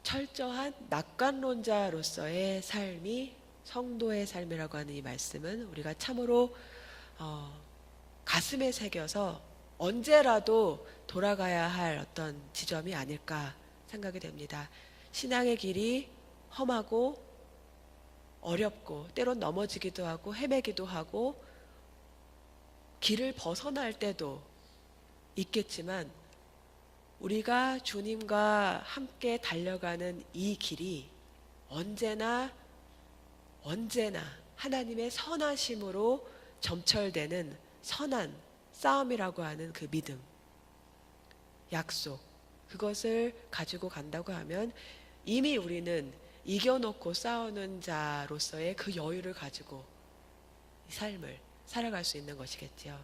철저한 낙관론자로서의 삶이 성도의 삶이라고 하는 이 말씀은 우리가 참으로 가슴에 새겨서 언제라도 돌아가야 할 어떤 지점이 아닐까 생각이 됩니다. 신앙의 길이 험하고 어렵고 때론 넘어지기도 하고 헤매기도 하고 길을 벗어날 때도 있겠지만 우리가 주님과 함께 달려가는 이 길이 언제나 하나님의 선하심으로 점철되는 선한 싸움이라고 하는 그 믿음, 약속, 그것을 가지고 간다고 하면 이미 우리는 이겨놓고 싸우는 자로서의 그 여유를 가지고 이 삶을 살아갈 수 있는 것이겠죠.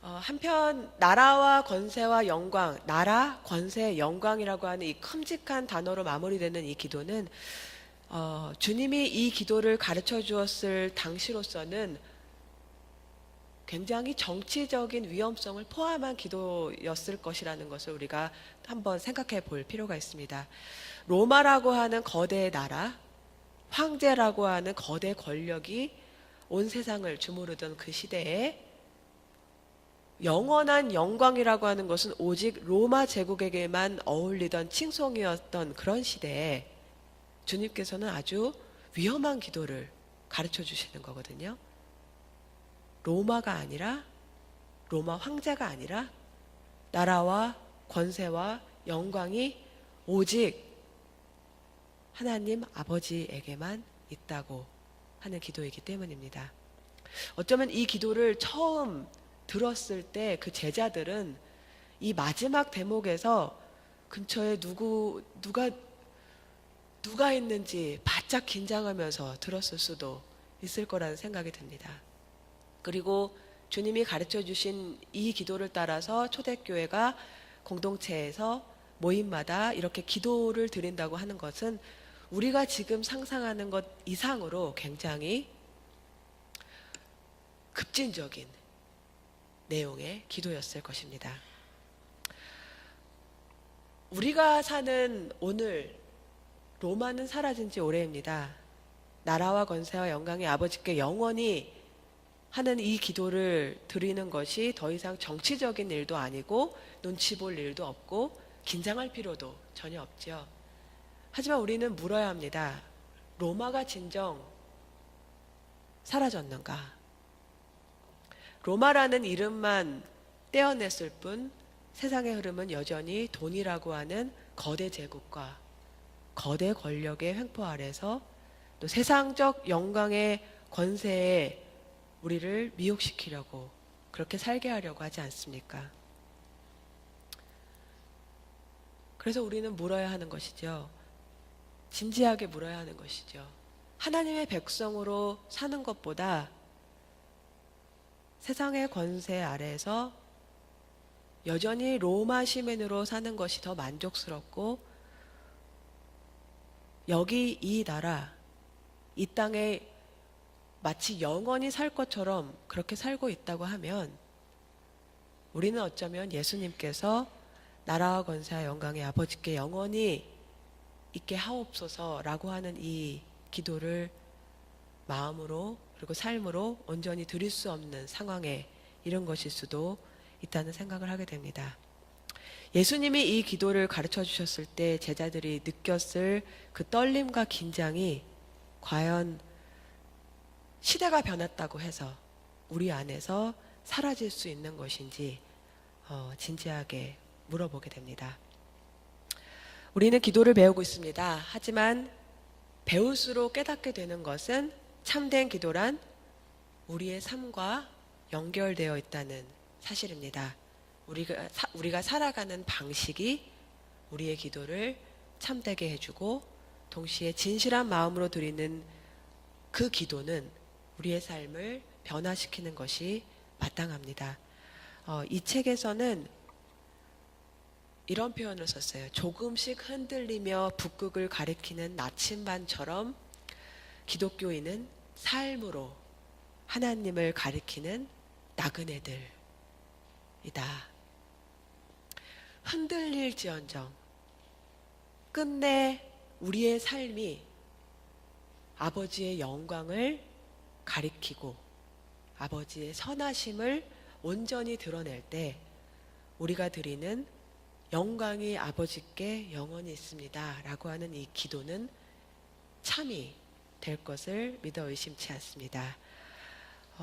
한편 나라와 권세와 영광, 나라, 권세, 영광이라고 하는 이 큼직한 단어로 마무리되는 이 기도는 주님이 이 기도를 가르쳐 주었을 당시로서는 굉장히 정치적인 위험성을 포함한 기도였을 것이라는 것을 우리가 한번 생각해 볼 필요가 있습니다. 로마라고 하는 거대 나라, 황제라고 하는 거대 권력이 온 세상을 주무르던 그 시대에 영원한 영광이라고 하는 것은 오직 로마 제국에게만 어울리던 칭송이었던 그런 시대에 주님께서는 아주 위험한 기도를 가르쳐 주시는 거거든요. 로마가 아니라, 로마 황제가 아니라 나라와 권세와 영광이 오직 하나님 아버지에게만 있다고 하는 기도이기 때문입니다. 어쩌면 이 기도를 처음 들었을 때 그 제자들은 이 마지막 대목에서 근처에 누가 있는지 바짝 긴장하면서 들었을 수도 있을 거라는 생각이 듭니다. 그리고 주님이 가르쳐 주신 이 기도를 따라서 초대교회가 공동체에서 모임마다 이렇게 기도를 드린다고 하는 것은 우리가 지금 상상하는 것 이상으로 굉장히 급진적인 내용의 기도였을 것입니다. 우리가 사는 오늘 로마는 사라진 지 오래입니다. 나라와 권세와 영광의 아버지께 영원히 하는 이 기도를 드리는 것이 더 이상 정치적인 일도 아니고 눈치 볼 일도 없고 긴장할 필요도 전혀 없죠. 하지만 우리는 물어야 합니다. 로마가 진정 사라졌는가? 로마라는 이름만 떼어냈을 뿐 세상의 흐름은 여전히 돈이라고 하는 거대 제국과 거대 권력의 횡포 아래서 또 세상적 영광의 권세에 우리를 미혹시키려고 그렇게 살게 하려고 하지 않습니까? 그래서 우리는 물어야 하는 것이죠. 진지하게 물어야 하는 것이죠. 하나님의 백성으로 사는 것보다 세상의 권세 아래에서 여전히 로마 시민으로 사는 것이 더 만족스럽고 여기 이 나라, 이 땅에 마치 영원히 살 것처럼 그렇게 살고 있다고 하면 우리는 어쩌면 예수님께서 나라와 권세와 영광의 아버지께 영원히 있게 하옵소서라고 하는 이 기도를 마음으로 그리고 삶으로 온전히 드릴 수 없는 상황에 이른 것일 수도 있다는 생각을 하게 됩니다. 예수님이 이 기도를 가르쳐 주셨을 때 제자들이 느꼈을 그 떨림과 긴장이 과연 시대가 변했다고 해서 우리 안에서 사라질 수 있는 것인지 진지하게 물어보게 됩니다. 우리는 기도를 배우고 있습니다. 하지만 배울수록 깨닫게 되는 것은 참된 기도란 우리의 삶과 연결되어 있다는 사실입니다. 우리가 살아가는 방식이 우리의 기도를 참되게 해주고 동시에 진실한 마음으로 드리는 그 기도는 우리의 삶을 변화시키는 것이 마땅합니다. 이 책에서는 이런 표현을 썼어요. 조금씩 흔들리며 북극을 가리키는 나침반처럼 기독교인은 삶으로 하나님을 가리키는 나그네들이다. 흔들릴지언정 끝내 우리의 삶이 아버지의 영광을 가리키고 아버지의 선하심을 온전히 드러낼 때 우리가 드리는 영광이 아버지께 영원히 있습니다 라고 하는 이 기도는 참이 될 것을 믿어 의심치 않습니다.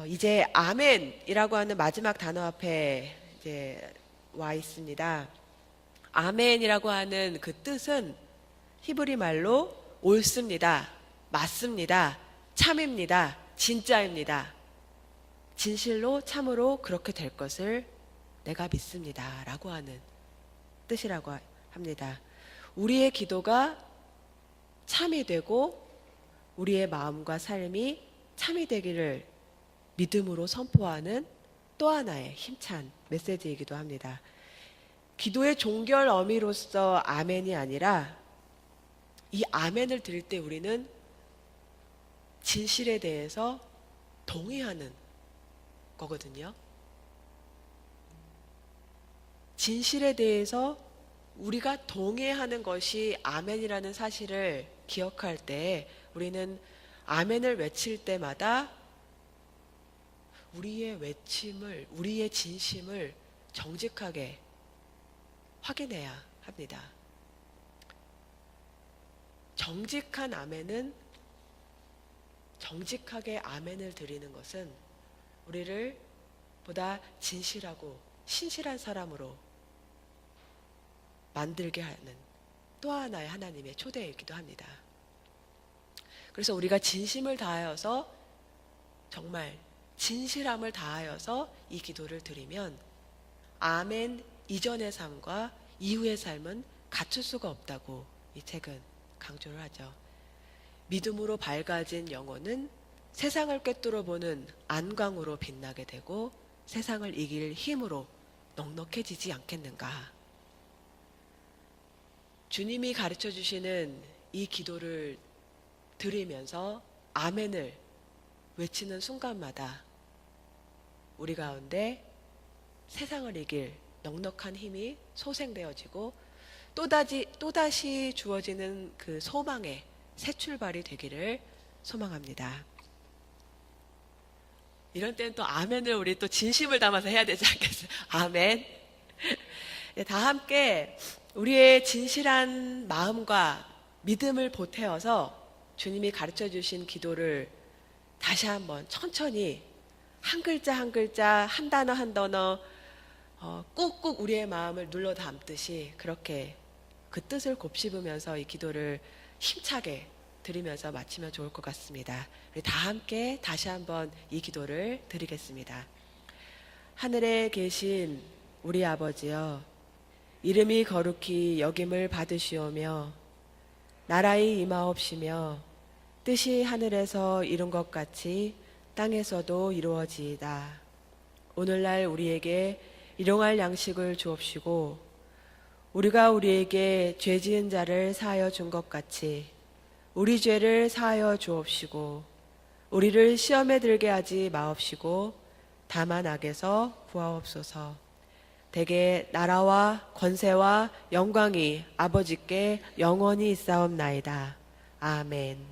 이제 아멘이라고 하는 마지막 단어 앞에 이제 와 있습니다. 아멘이라고 하는 그 뜻은 히브리 말로 옳습니다, 맞습니다, 참입니다, 진짜입니다, 진실로 참으로 그렇게 될 것을 내가 믿습니다 라고 하는 뜻이라고 합니다. 우리의 기도가 참이 되고 우리의 마음과 삶이 참이 되기를 믿음으로 선포하는 또 하나의 힘찬 메시지이기도 합니다. 기도의 종결 어미로서 아멘이 아니라 이 아멘을 드릴 때 우리는 진실에 대해서 동의하는 거거든요. 진실에 대해서 우리가 동의하는 것이 아멘이라는 사실을 기억할 때 우리는 아멘을 외칠 때마다 우리의 외침을, 우리의 진심을 정직하게 확인해야 합니다. 정직한 아멘은, 정직하게 아멘을 드리는 것은 우리를 보다 진실하고 신실한 사람으로 만들게 하는 또 하나의 하나님의 초대이기도 합니다. 그래서 우리가 진심을 다하여서, 정말 진실함을 다하여서 이 기도를 드리면 아멘 이전의 삶과 이후의 삶은 갖출 수가 없다고 이 책은 강조를 하죠. 믿음으로 밝아진 영혼은 세상을 꿰뚫어 보는 안광으로 빛나게 되고 세상을 이길 힘으로 넉넉해지지 않겠는가. 주님이 가르쳐 주시는 이 기도를 드리면서 아멘을 외치는 순간마다 우리 가운데 세상을 이길 넉넉한 힘이 소생되어지고 또다시 주어지는 그 소망의 새 출발이 되기를 소망합니다. 이런 때는 또 아멘을 우리 또 진심을 담아서 해야 되지 않겠어요? 아멘. 네, 다 함께 우리의 진실한 마음과 믿음을 보태어서 주님이 가르쳐 주신 기도를 다시 한번 천천히 한 글자 한 글자, 한 단어 한 단어 꾹꾹 우리의 마음을 눌러 담듯이 그렇게 그 뜻을 곱씹으면서 이 기도를 힘차게 드리면서 마치면 좋을 것 같습니다. 우리 다 함께 다시 한번 이 기도를 드리겠습니다. 하늘에 계신 우리 아버지여, 이름이 거룩히 여김을 받으시오며 나라의 임하옵시며 뜻이 하늘에서 이룬 것 같이 땅에서도 이루어지이다. 오늘날 우리에게 일용할 양식을 주옵시고 우리가 우리에게 죄 지은 자를 사하여 준 것 같이 우리 죄를 사하여 주옵시고 우리를 시험에 들게 하지 마옵시고 다만 악에서 구하옵소서. 대개 나라와 권세와 영광이 아버지께 영원히 있사옵나이다. 아멘.